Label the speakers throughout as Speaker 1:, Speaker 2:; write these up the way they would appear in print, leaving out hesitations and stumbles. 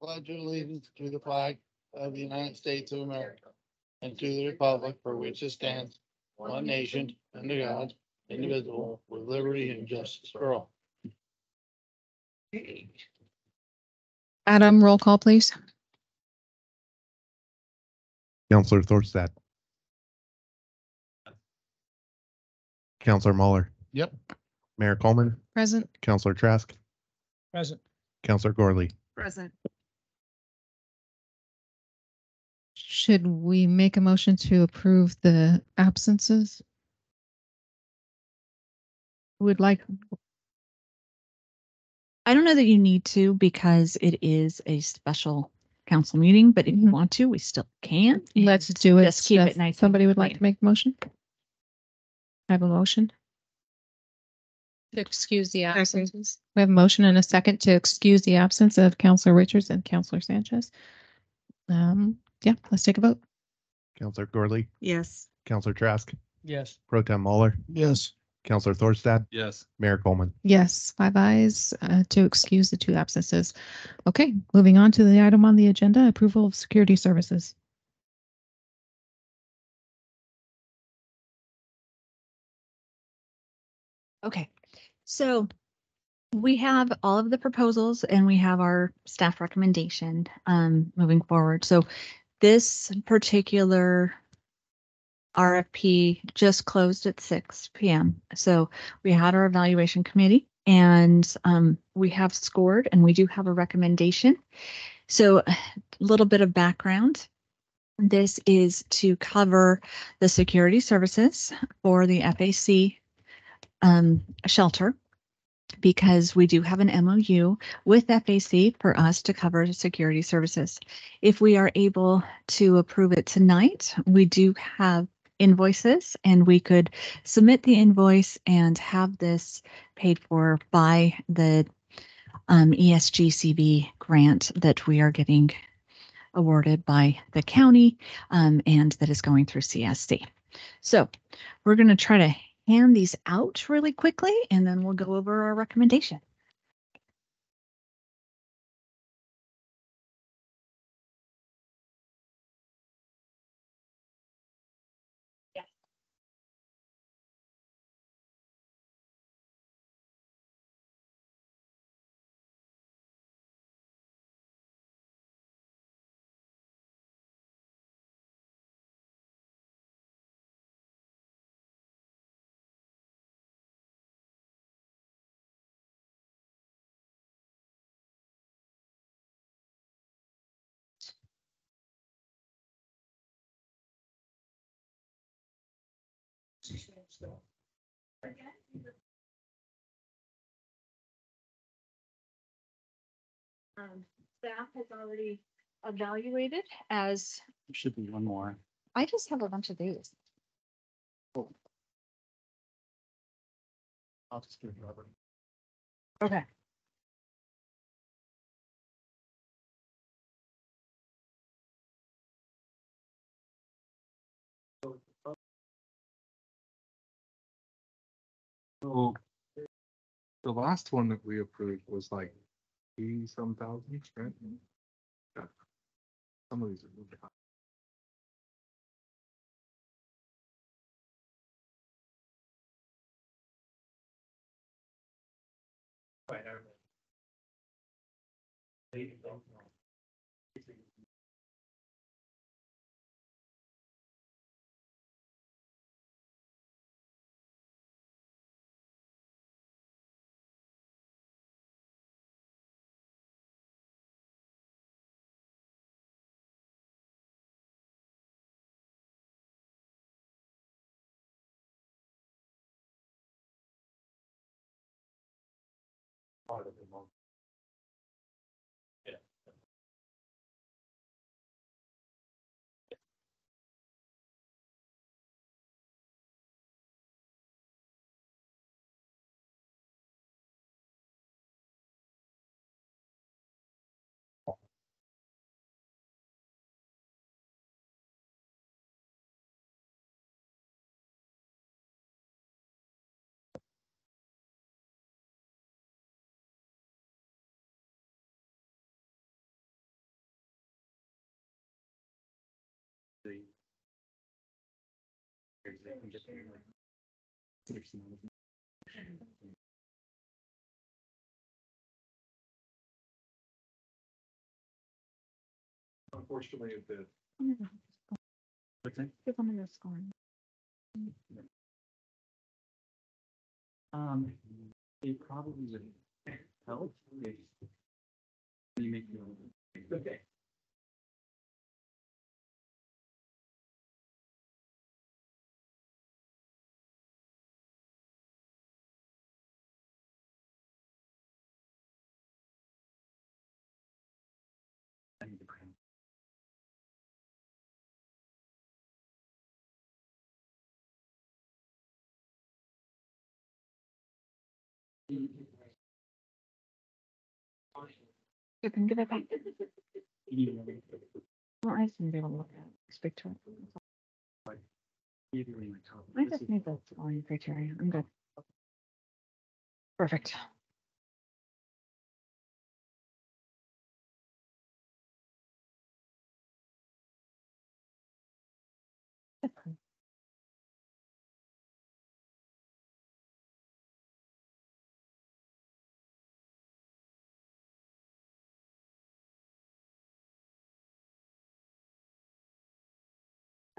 Speaker 1: pledge allegiance to the flag of the United States of America and to the republic for which it stands, one nation, under God, indivisible, with liberty and justice for all.
Speaker 2: Adam, roll call, please.
Speaker 3: Counselor Thorstad. Counselor Muller.
Speaker 1: Yep.
Speaker 3: Mayor Coleman.
Speaker 2: Present.
Speaker 3: Counselor Trask.
Speaker 1: Present.
Speaker 3: Counselor Gorley.
Speaker 2: Present. Should we make a motion to approve the absences? Would like,
Speaker 4: I don't know that you need to because it is a special council meeting, but if you want to, we still can.
Speaker 2: let's do it.
Speaker 4: Just keep it
Speaker 2: If
Speaker 4: nice and
Speaker 2: Somebody would like
Speaker 4: clean.
Speaker 2: to make a motion? I have a motion. To excuse the absences. We have a motion and a second to excuse the absence of Counselor Richards and Counselor Sanchez. Yeah, let's take a vote.
Speaker 3: Counselor Gorley.
Speaker 4: Yes.
Speaker 3: Counselor Trask.
Speaker 1: Yes.
Speaker 3: Pro Tem Muller.
Speaker 1: Yes.
Speaker 3: Counselor Thorstad.
Speaker 1: Yes.
Speaker 3: Mayor Coleman.
Speaker 2: Yes, 5 ayes to excuse the 2 absences. Okay, moving on to the item on the agenda, approval of security services.
Speaker 4: Okay. So we have all of the proposals and we have our staff recommendation moving forward. So this particular RFP just closed at 6 p.m. So we had our evaluation committee and we have scored and we do have a recommendation. So a little bit of background. This is to cover the security services for the FAC shelter, because we do have an MOU with FAC for us to cover security services. If we are able to approve it tonight, we do have invoices and we could submit the invoice and have this paid for by the ESGCB grant that we are getting awarded by the county and that is going through CSC. So we're going to try to hand these out really quickly and then we'll go over our recommendation. Staff has already evaluated as
Speaker 1: There should be one more.
Speaker 4: I just have a bunch of these.
Speaker 1: I'll just give Robert.
Speaker 4: Okay.
Speaker 5: So the last one that we approved was like 80-some thousand, right? Yeah. Some of these are moving high. Part of the month. Unfortunately, the
Speaker 4: Give them your score.
Speaker 6: It probably would help if you make your own. Okay. I need to print.
Speaker 4: You can give it back. Well, I just need to be able to look at it, speak to it. I just need the scoring criteria. I'm good. Perfect.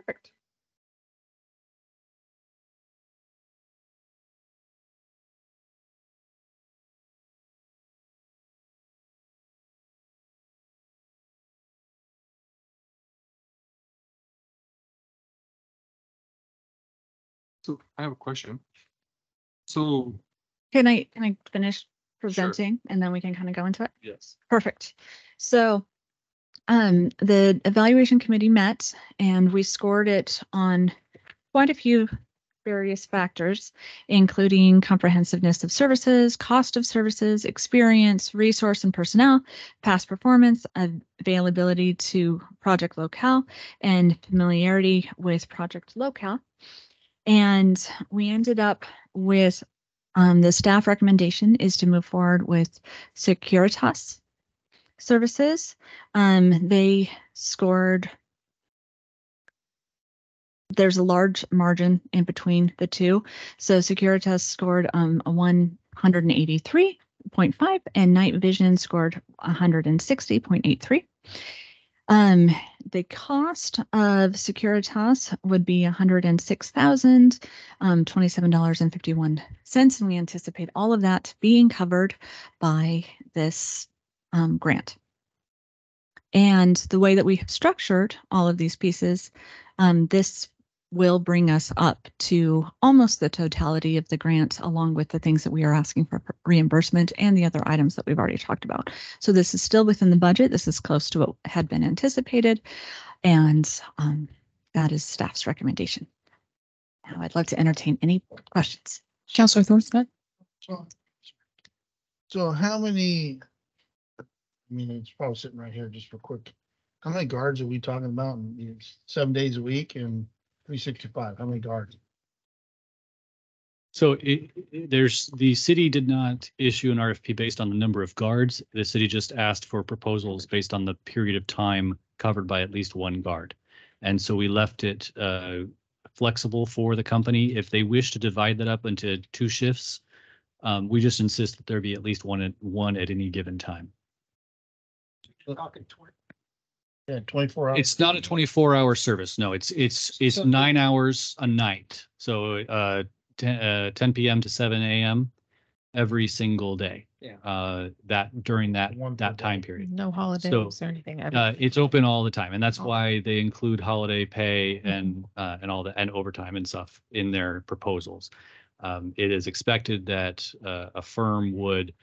Speaker 4: Perfect.
Speaker 5: So I have a question. So,
Speaker 4: Can I finish presenting and then we can kind of go into it?
Speaker 5: yes.
Speaker 4: Perfect. So the evaluation committee met and we scored it on quite a few various factors, including comprehensiveness of services, cost of services, experience, resource and personnel, past performance, availability to project locale, and familiarity with project locale. And we ended up with the staff recommendation is to move forward with Securitas Services. They scored, there's a large margin in between the two. So Securitas scored a 183.5 and Night Vision scored 160.83. The cost of Securitas would be $106,027.51, and we anticipate all of that being covered by this grant. And the way that we have structured all of these pieces, this will bring us up to almost the totality of the grant, along with the things that we are asking for reimbursement and the other items that we've already talked about. So this is still within the budget. This is close to what had been anticipated. And that is staff's recommendation. Now I'd love to entertain any questions.
Speaker 2: Counselor Thorstad?
Speaker 1: So how many? I mean, it's probably sitting right here just for quick. How many guards are we talking about? And it's 7 days a week and 365. How many guards?
Speaker 6: So there's, the city did not issue an RFP based on the number of guards. The city just asked for proposals based on the period of time covered by at least one guard. And so we left it flexible for the company. If they wish to divide that up into 2 shifts, we just insist that there be at least one at any given time.
Speaker 1: Yeah, 24 hours.
Speaker 6: It's not a 24-hour service. No, it's 9 hours a night. So 10 p.m. to 7 a.m. every single day.
Speaker 7: Yeah.
Speaker 6: That during that
Speaker 1: One per
Speaker 6: time
Speaker 1: day.
Speaker 6: period.
Speaker 2: No holidays or anything.
Speaker 6: It's open all the time, and that's why they include holiday pay and all that, and overtime and stuff in their proposals. It is expected that a firm would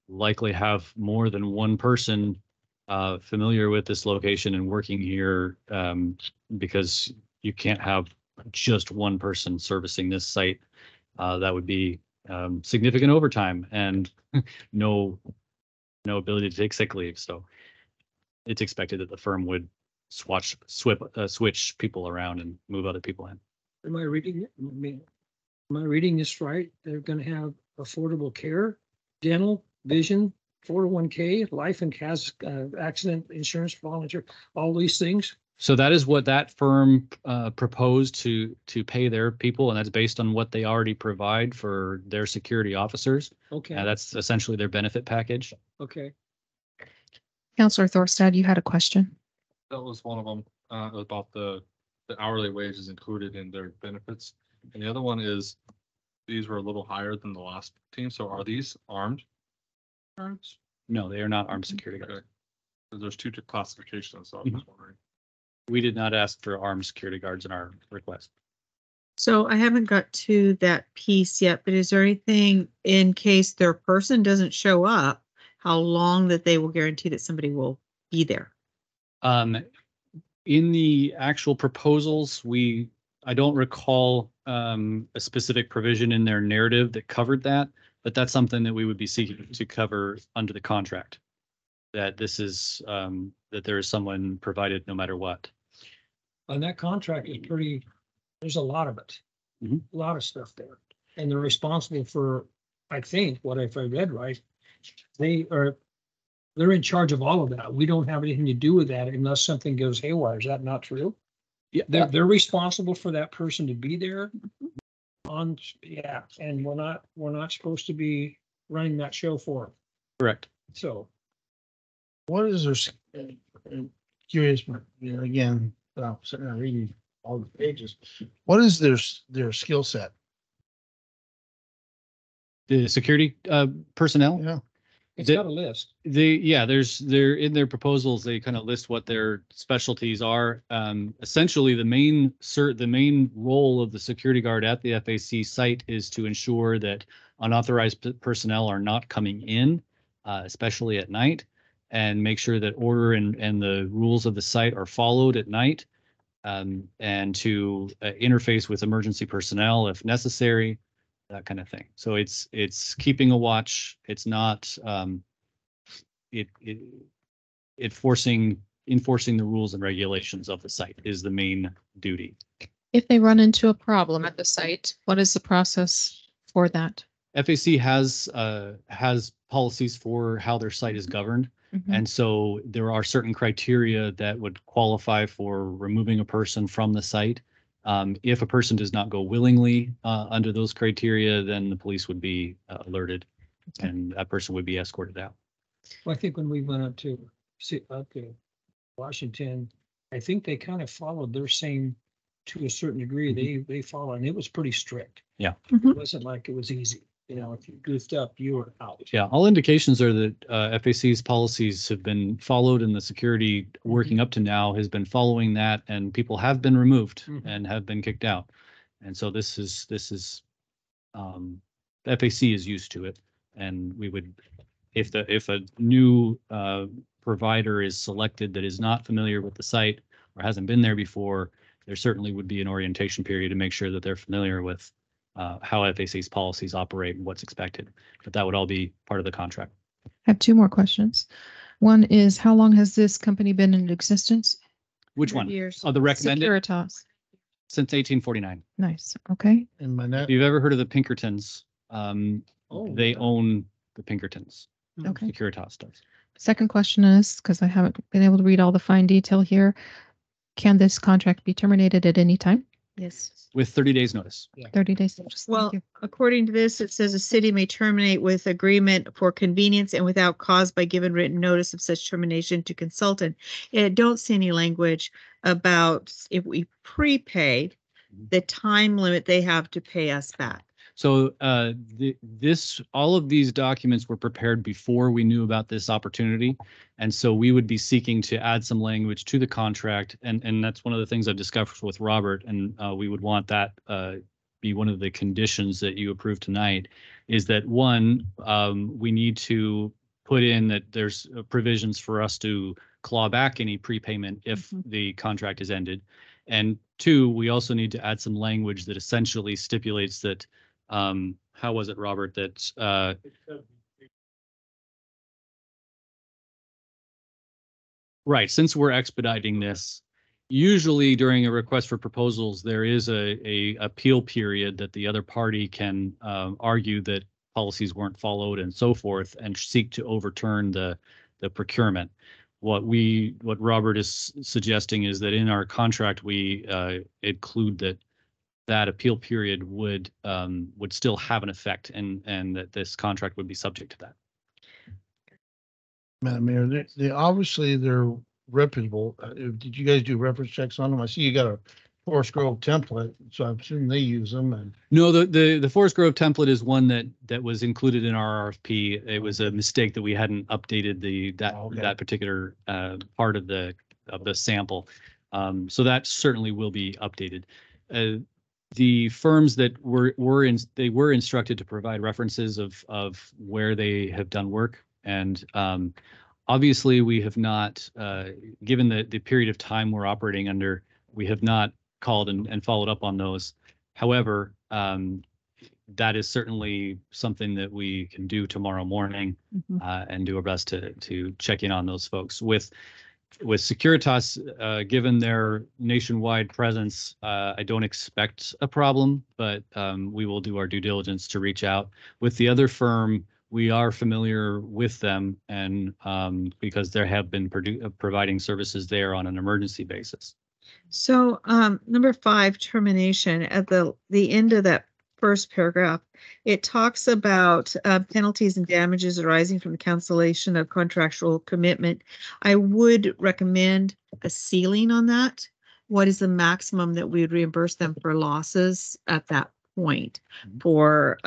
Speaker 6: likely have more than one person familiar with this location and working here, because you can't have just one person servicing this site. That would be significant overtime and no ability to take sick leave. So it's expected that the firm would switch people around and move other people in.
Speaker 7: Am I reading this right? They're gonna have affordable care, dental, vision, 401k, life and accident insurance, volunteer, all these things
Speaker 6: So that is what that firm proposed to pay their people, and that's based on what they already provide for their security officers.
Speaker 7: Okay,
Speaker 6: That's essentially their benefit package.
Speaker 7: okay.
Speaker 2: Counselor Thorstad, you had a question?
Speaker 5: That was one of them, about the hourly wages included in their benefits. And the other one is, these were a little higher than the last team, so are these armed? Arms?
Speaker 6: No, they are not armed security
Speaker 5: Okay.
Speaker 6: guards.
Speaker 5: So there's two classifications, so I was just wondering.
Speaker 6: We did not ask for armed security guards in our request.
Speaker 8: So I haven't got to that piece yet, but is there anything in case their person doesn't show up, how long that they will guarantee that somebody will be there?
Speaker 6: In the actual proposals, I don't recall a specific provision in their narrative that covered that, but that's something that we would be seeking to cover under the contract. That this is, that there is someone provided no matter what.
Speaker 7: And that contract is pretty, there's a lot of it.
Speaker 6: Mhm.
Speaker 7: A lot of stuff there. And they're responsible for, I think, what if I read right, they're in charge of all of that. We don't have anything to do with that unless something goes haywire. Is that not true?
Speaker 6: Yeah,
Speaker 7: They're responsible for that person to be there on, yeah, and we're not supposed to be running that show for them.
Speaker 6: correct.
Speaker 7: So
Speaker 1: What is their, curious, you know, again, sitting there reading all the pages. What is their skill set?
Speaker 6: The security personnel.
Speaker 1: Yeah,
Speaker 7: it's
Speaker 6: The-
Speaker 7: got a list.
Speaker 6: They're in their proposals, they kind of list what their specialties are. Essentially, the main role of the security guard at the FAC site is to ensure that unauthorized personnel are not coming in, especially at night, and make sure that order and the rules of the site are followed at night, and to interface with emergency personnel if necessary, that kind of thing. So it's keeping a watch. It's not enforcing the rules and regulations of the site is the main duty.
Speaker 2: If they run into a problem at the site, what is the process for that?
Speaker 6: FAC has policies for how their site is governed.
Speaker 2: Mhm.
Speaker 6: And so there are certain criteria that would qualify for removing a person from the site. If a person does not go willingly under those criteria, then the police would be alerted and that person would be escorted out.
Speaker 7: Well, I think when we went up to Washington, I think they kind of followed their same, to a certain degree, they followed, and it was pretty strict.
Speaker 6: Yeah.
Speaker 7: It wasn't like it was easy, you know, if you goofed up, you were out.
Speaker 6: Yeah, all indications are that FAC's policies have been followed and the security working up to now has been following that and people have been removed
Speaker 7: Mhm.
Speaker 6: and have been kicked out. And so this is FAC is used to it. And we would, if a new provider is selected that is not familiar with the site or hasn't been there before, there certainly would be an orientation period to make sure that they're familiar with how FAC's policies operate and what's expected. But that would all be part of the contract.
Speaker 2: I have two more questions. One is, how long has this company been in existence?
Speaker 6: Which one?
Speaker 8: Years.
Speaker 6: Oh, the recommended
Speaker 2: Securitas.
Speaker 6: since 1849.
Speaker 2: Nice. Okay.
Speaker 1: in my net.
Speaker 6: If you've ever heard of the Pinkertons,
Speaker 7: Oh,
Speaker 6: they
Speaker 7: yeah.
Speaker 6: own the Pinkertons.
Speaker 2: Okay.
Speaker 6: Securitas does.
Speaker 2: Second question is, because I haven't been able to read all the fine detail here, can this contract be terminated at any time?
Speaker 8: Yes.
Speaker 6: With 30 days notice.
Speaker 2: 30 days notice. Thank
Speaker 8: Well,
Speaker 2: you.
Speaker 8: according to this, it says a city may terminate with agreement for convenience and without cause by given written notice of such termination to consultant. And I don't see any language about if we prepay the time limit they have to pay us back.
Speaker 6: So all of these documents were prepared before we knew about this opportunity. And so we would be seeking to add some language to the contract. And that's one of the things I've discussed with Robert. And we would want that be one of the conditions that you approve tonight, is that one, we need to put in that there's provisions for us to claw back any prepayment if the contract is ended. And two, we also need to add some language that essentially stipulates that how was it, Robert, that right, since we're expediting this, usually during a request for proposals, there is a appeal period that the other party can argue that policies weren't followed and so forth and seek to overturn the procurement. what Robert is suggesting is that in our contract, we include that appeal period would still have an effect and that this contract would be subject to that.
Speaker 1: Madam Mayor, obviously they're reputable. Did you guys do reference checks on them? I see you got a Forest Grove template, so I'm assuming they use them and.
Speaker 6: No, the Forest Grove template is one that was included in our RFP. It was a mistake that we hadn't updated that particular part of the sample. So that certainly will be updated. The firms that were instructed to provide references of where they have done work, and obviously we have not, given the period of time we're operating under, we have not called and followed up on those. However, that is certainly something that we can do tomorrow morning and do our best to check in on those folks. With Securitas, given their nationwide presence, I don't expect a problem, but we will do our due diligence to reach out. With the other firm, we are familiar with them, and because they have been providing services there on an emergency basis.
Speaker 8: So, number 5, termination, at the end of that first paragraph, it talks about penalties and damages arising from the cancellation of contractual commitment. I would recommend a ceiling on that. What is the maximum that we would reimburse them for losses at that point for,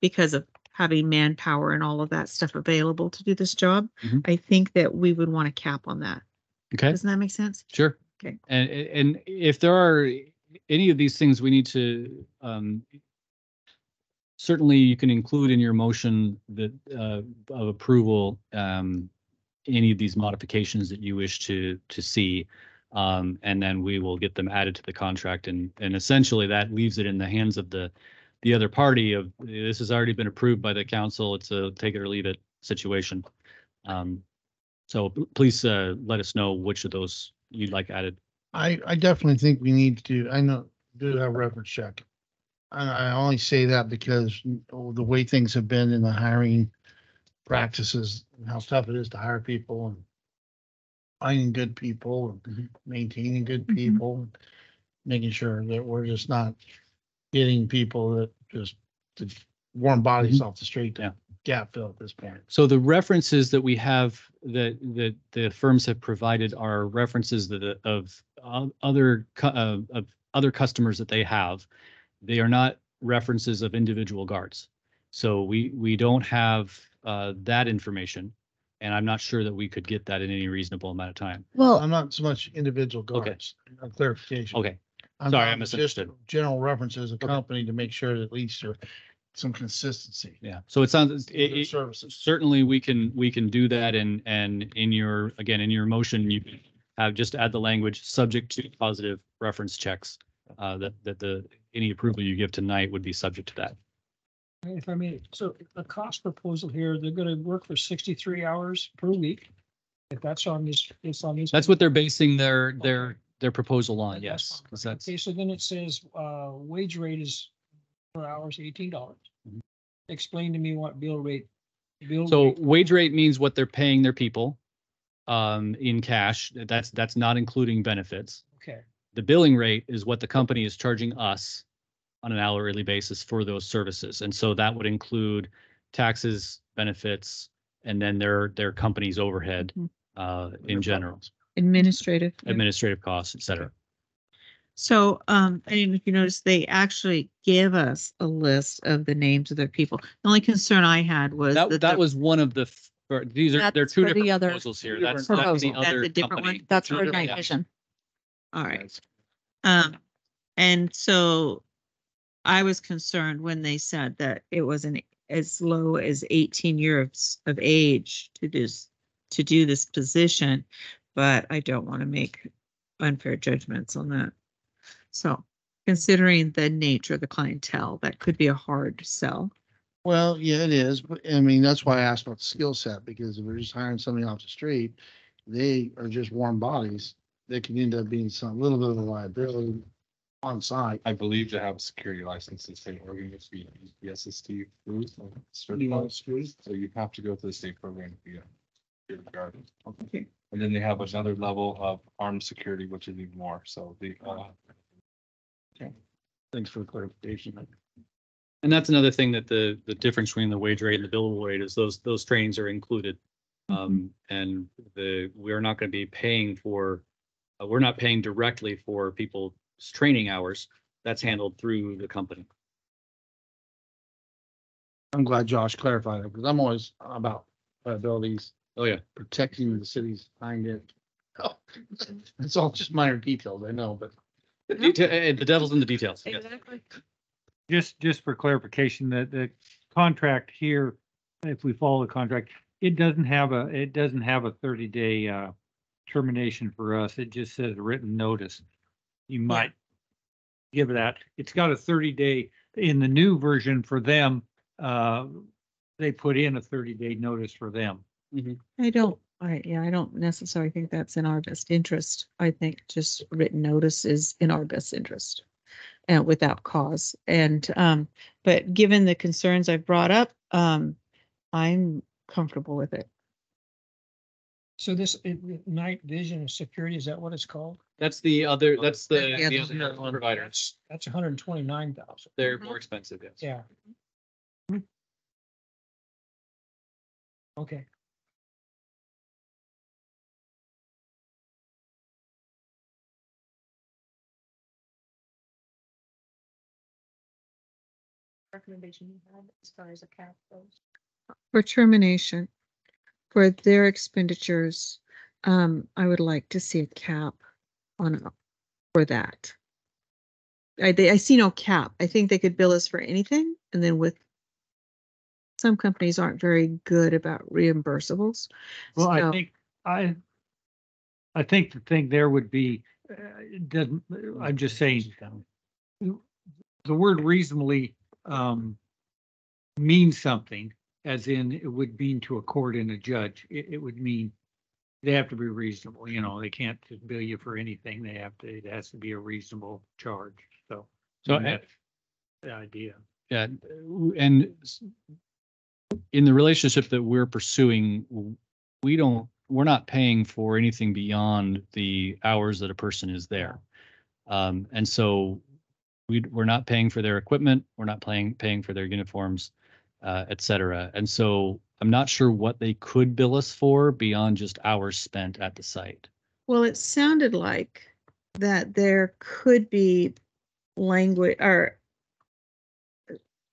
Speaker 8: because of having manpower and all of that stuff available to do this job? I think that we would want a cap on that.
Speaker 6: Okay.
Speaker 8: Doesn't that make sense?
Speaker 6: Sure.
Speaker 8: Okay.
Speaker 6: And if there are any of these things we need to, certainly you can include in your motion that of approval, any of these modifications that you wish to see. And then we will get them added to the contract, and essentially that leaves it in the hands of the other party of, this has already been approved by the council. It's a take it or leave it situation. So please let us know which of those you'd like added.
Speaker 1: I definitely think we need to, I know, do a reference check. I only say that because the way things have been in the hiring practices, and how tough it is to hire people and finding good people and maintaining good people, and making sure that we're just not getting people that just warm bodies off the street to gap fill at this point.
Speaker 6: So the references that we have that the firms have provided are references of other customers that they have. They are not references of individual guards. So we don't have that information, and I'm not sure that we could get that in any reasonable amount of time.
Speaker 4: Well,
Speaker 1: I'm not so much individual guards, a clarification.
Speaker 6: Okay.
Speaker 1: I'm
Speaker 6: Sorry, I
Speaker 1: just
Speaker 6: misunderstood.
Speaker 1: general references of company to make sure that at least there's some consistency.
Speaker 6: Yeah. So it sounds
Speaker 1: with their services.
Speaker 6: certainly we can do that, and in your motion you can have just add the language subject to positive reference checks, that any approval you give tonight would be subject to that.
Speaker 7: If I may, so the cost proposal here, they're gonna work for 63 hours per week. If that's on this, it's on this.
Speaker 6: That's what they're basing their proposal on.
Speaker 7: That's
Speaker 6: Yes.
Speaker 7: fine.
Speaker 6: 'Cause that's,
Speaker 7: Okay, so then it says, wage rate is per hour is $18. Explain to me what bill rate.
Speaker 6: so wage rate means what they're paying their people in cash. That's not including benefits.
Speaker 7: Okay,
Speaker 6: The billing rate is what the company is charging us on an hourly basis for those services. And so that would include taxes, benefits, and then their company's overhead in general,
Speaker 8: Administrative.
Speaker 6: administrative costs, et cetera.
Speaker 8: So, and if you notice, they actually give us a list of the names of their people. The only concern I had was
Speaker 6: That was one of the, they're
Speaker 4: That's
Speaker 6: two
Speaker 4: for the
Speaker 6: different
Speaker 4: other
Speaker 6: proposals here.
Speaker 1: different
Speaker 6: That's the
Speaker 4: proposal.
Speaker 8: That's
Speaker 6: other
Speaker 8: a different
Speaker 6: company.
Speaker 8: one?
Speaker 4: that's for
Speaker 6: Yeah.
Speaker 4: night vision.
Speaker 8: All right. And so I was concerned when they said that it was as low as 18 years of age to do this position, but I don't want to make unfair judgments on that. So considering the nature of the clientele, that could be a hard sell.
Speaker 1: Well, yeah, it is, but I mean, that's why I asked about the skill set, because if we're just hiring somebody off the street, they are just warm bodies. They can end up being some little bit of a liability on site.
Speaker 5: I believe to have a security license in the state of Oregon, it's the SST approved, certified. So you have to go to the state program to get it.
Speaker 8: Okay.
Speaker 5: And then they have another level of armed security, which is even more. So the,
Speaker 1: Thanks for the clarification.
Speaker 6: And that's another thing that the difference between the wage rate and the billable rate is those trainings are included. And we're not going to be paying for, we're not paying directly for people's training hours. That's handled through the company.
Speaker 1: I'm glad Josh clarified it, because I'm always about liabilities,
Speaker 6: Oh, yeah.
Speaker 1: protecting the cities behind it. Oh, it's all just minor details, I know, but
Speaker 6: The devil's in the details. Yes.
Speaker 4: Exactly.
Speaker 9: Just for clarification, the contract here, if we follow the contract, it doesn't have a 30-day termination for us. It just says a written notice. You might give that. It's got a 30-day in the new version for them. They put in a 30-day notice for them.
Speaker 8: I don't necessarily think that's in our best interest. I think just written notice is in our best interest. Without cause. And, but given the concerns I've brought up, I'm comfortable with it.
Speaker 7: So this night vision and security, is that what it's called?
Speaker 6: That's the other, that's the
Speaker 8: Yeah,
Speaker 6: other provider.
Speaker 7: That's 129,000.
Speaker 6: They're more expensive, yes.
Speaker 7: Yeah. Okay.
Speaker 2: Recommendation you had as far as a cap goes.
Speaker 8: For termination, for their expenditures, I would like to see a cap for that. I see no cap. I think they could bill us for anything, and then with some companies aren't very good about reimbursables.
Speaker 9: Well,
Speaker 8: So-
Speaker 9: I think the thing there would be, I'm just saying, the word reasonably means something, as in it would mean to a court and a judge. It would mean they have to be reasonable, they can't just bill you for anything. It has to be a reasonable charge. So that's the idea.
Speaker 6: Yeah, and in the relationship that we're pursuing, we're not paying for anything beyond the hours that a person is there. And so we're not paying for their equipment, we're not paying for their uniforms, et cetera. And so I'm not sure what they could bill us for beyond just hours spent at the site.
Speaker 8: Well, it sounded like that there could be language or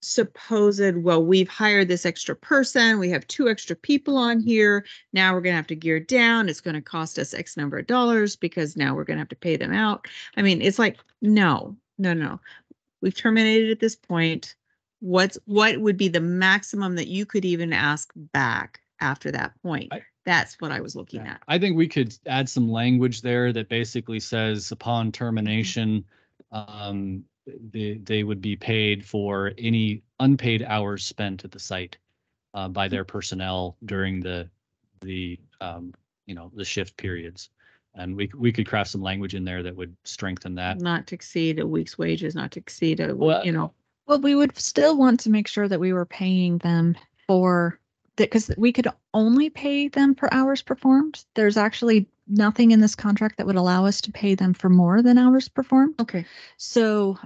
Speaker 8: supposed, well, we've hired this extra person, we have 2 extra people on here. Now we're going to have to gear down. It's going to cost us X number of dollars because now we're going to have to pay them out. I mean, it's like, no. We've terminated at this point. What would be the maximum that you could even ask back after that point? That's what I was looking at.
Speaker 6: I think we could add some language there that basically says upon termination, they would be paid for any unpaid hours spent at the site by their personnel during the shift periods. And we could craft some language in there that would strengthen that.
Speaker 8: Not to exceed a week's wages, not to exceed
Speaker 6: Well,
Speaker 4: Well, we would still want to make sure that we were paying them for that, because we could only pay them per hours performed. There's actually nothing in this contract that would allow us to pay them for more than hours performed.
Speaker 8: Okay.
Speaker 4: So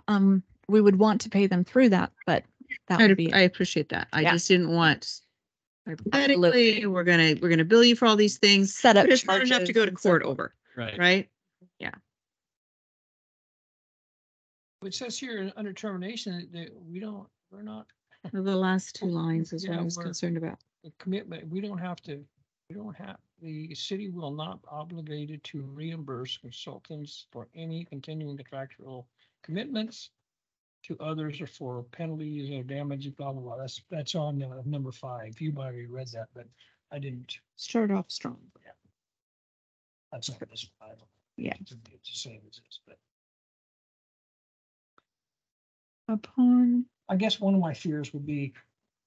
Speaker 4: we would want to pay them through that, but that would be
Speaker 8: I appreciate that. I
Speaker 4: Yeah.
Speaker 8: just didn't want.
Speaker 4: Absolutely.
Speaker 8: Hypothetically, we're gonna bill you for all these things,
Speaker 4: set up.
Speaker 8: but it's not enough to
Speaker 4: charges
Speaker 8: go to
Speaker 4: and so
Speaker 8: court
Speaker 4: forth.
Speaker 8: over,
Speaker 6: Right.
Speaker 8: right?
Speaker 7: It says here under termination that we're not
Speaker 8: The last 2 lines is what
Speaker 7: Yeah,
Speaker 8: I was
Speaker 7: we're-
Speaker 8: concerned about.
Speaker 7: a commitment. The city will not be obligated to reimburse consultants for any continuing contractual commitments to others or for penalties or damages, blah, blah, blah. That's on number 5. You might have read that, but I didn't.
Speaker 8: Start off strong.
Speaker 7: That's on this file.
Speaker 8: Yeah.
Speaker 7: It's the same as this, but
Speaker 8: Upon,
Speaker 7: I guess one of my fears would be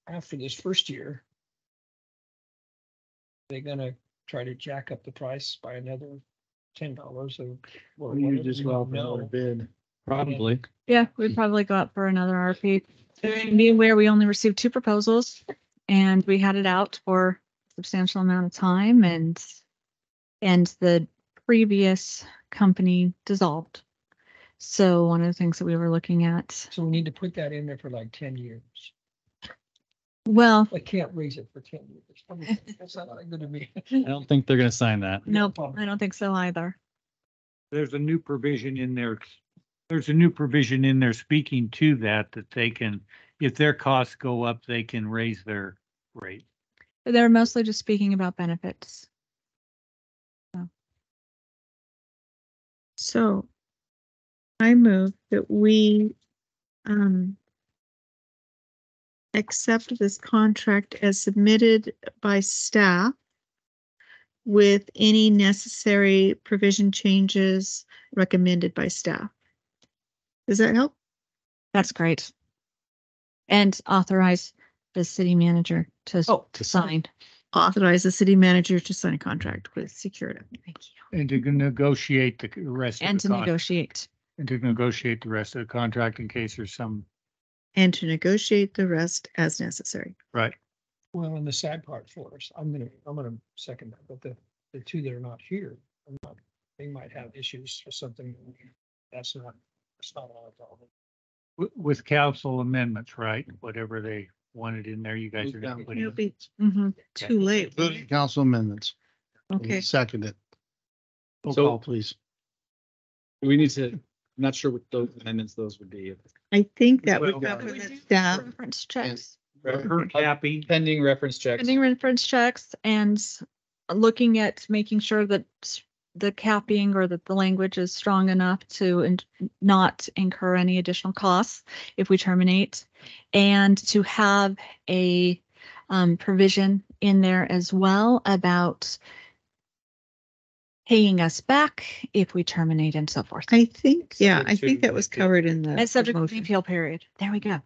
Speaker 7: after this first year, they're gonna try to jack up the price by another $10 or
Speaker 1: We
Speaker 7: whatever,
Speaker 1: just
Speaker 7: we
Speaker 1: go
Speaker 7: don't
Speaker 1: out for another
Speaker 7: know.
Speaker 1: bid.
Speaker 6: Probably.
Speaker 4: Yeah, we'd probably go out for another RFP. Be aware, we only received 2 proposals and we had it out for substantial amount of time and the previous company dissolved. So one of the things that we were looking at,
Speaker 7: So we need to put that in there for like 10 years.
Speaker 4: well,
Speaker 7: I can't raise it for 10 years. I mean, that's not good to me.
Speaker 6: I don't think they're gonna sign that.
Speaker 4: nope, I don't think so either.
Speaker 9: There's a new provision in there. There's a new provision in there speaking to that they can, if their costs go up, they can raise their rate.
Speaker 4: They're mostly just speaking about benefits.
Speaker 8: So I move that we accept this contract as submitted by staff with any necessary provision changes recommended by staff. Does that help?
Speaker 4: That's great. And authorize the city manager to
Speaker 8: Oh.
Speaker 4: to sign.
Speaker 8: Authorize the city manager to sign a contract with Security.
Speaker 4: Thank you.
Speaker 9: And to negotiate the rest
Speaker 4: And
Speaker 9: of
Speaker 4: to
Speaker 9: the contract.
Speaker 4: negotiate.
Speaker 9: And to negotiate the rest of the contract in case there's some,
Speaker 8: And to negotiate the rest as necessary.
Speaker 9: right.
Speaker 7: Well, and the sad part for us, I'm gonna second that, but the two that are not here, they might have issues or something. That's not our problem.
Speaker 9: With council amendments, right? Whatever they wanted in there, you guys are gonna put
Speaker 8: It'll
Speaker 9: in.
Speaker 8: be too late.
Speaker 1: Including council amendments.
Speaker 8: Okay.
Speaker 1: Second it. Roll
Speaker 6: So-
Speaker 1: call, please.
Speaker 6: We need to, I'm not sure what those amendments those would be.
Speaker 8: I think that would
Speaker 9: Well,
Speaker 8: cover the staff.
Speaker 4: Reference checks.
Speaker 9: Per capping,
Speaker 6: Pending reference checks.
Speaker 4: Pending reference checks and looking at making sure that the capping or that the language is strong enough to not incur any additional costs if we terminate. And to have a provision in there as well about paying us back if we terminate and so forth.
Speaker 8: I think, yeah,
Speaker 6: Subject
Speaker 8: I think
Speaker 6: to
Speaker 8: that was
Speaker 6: the appeal.
Speaker 8: covered in the.
Speaker 4: And subject to the
Speaker 8: motion.
Speaker 4: appeal period. There we go.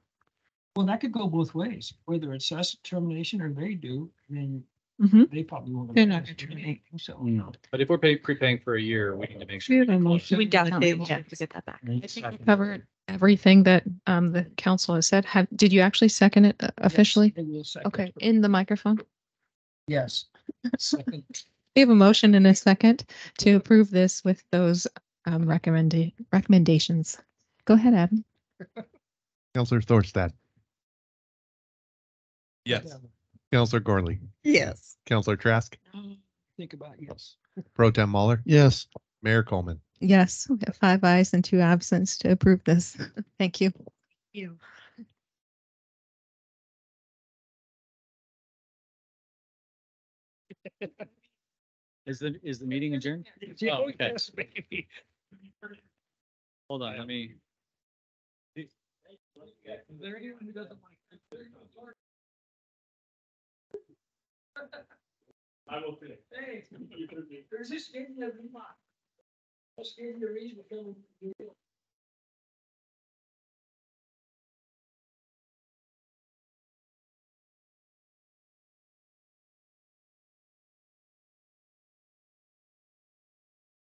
Speaker 7: Well, that could go both ways, whether it's us termination or they do, then
Speaker 4: Mhm.
Speaker 7: they probably won't.
Speaker 8: They're not gonna terminate.
Speaker 7: So.
Speaker 1: No.
Speaker 6: But if we're prepaying for a year, we need to make
Speaker 8: We
Speaker 6: sure.
Speaker 8: have a motion
Speaker 4: We
Speaker 8: on the
Speaker 4: definitely
Speaker 8: table.
Speaker 4: have to get that back.
Speaker 2: I think we covered everything that the council has said. Did you actually second it officially?
Speaker 7: Yes, they will second.
Speaker 2: Okay, in the microphone.
Speaker 7: Yes. Second.
Speaker 2: We have a motion and a second to approve this with those recommendations. Go ahead, Adam.
Speaker 3: Counselor Thorstad,
Speaker 5: Yes.
Speaker 3: Counselor Gorley,
Speaker 8: Yes.
Speaker 3: Counselor Trask,
Speaker 7: Think about yes.
Speaker 3: Pro Tem Muller,
Speaker 1: Yes.
Speaker 3: Mayor Coleman.
Speaker 2: Yes, we have 5 ayes and 2 absents to approve this. Thank you.
Speaker 6: Is the meeting adjourned? Oh, okay.
Speaker 7: Yes, baby.
Speaker 6: Hold on, let me.
Speaker 7: There you go. I will finish. Thanks. There's this game that we want. This game, the reason we're coming.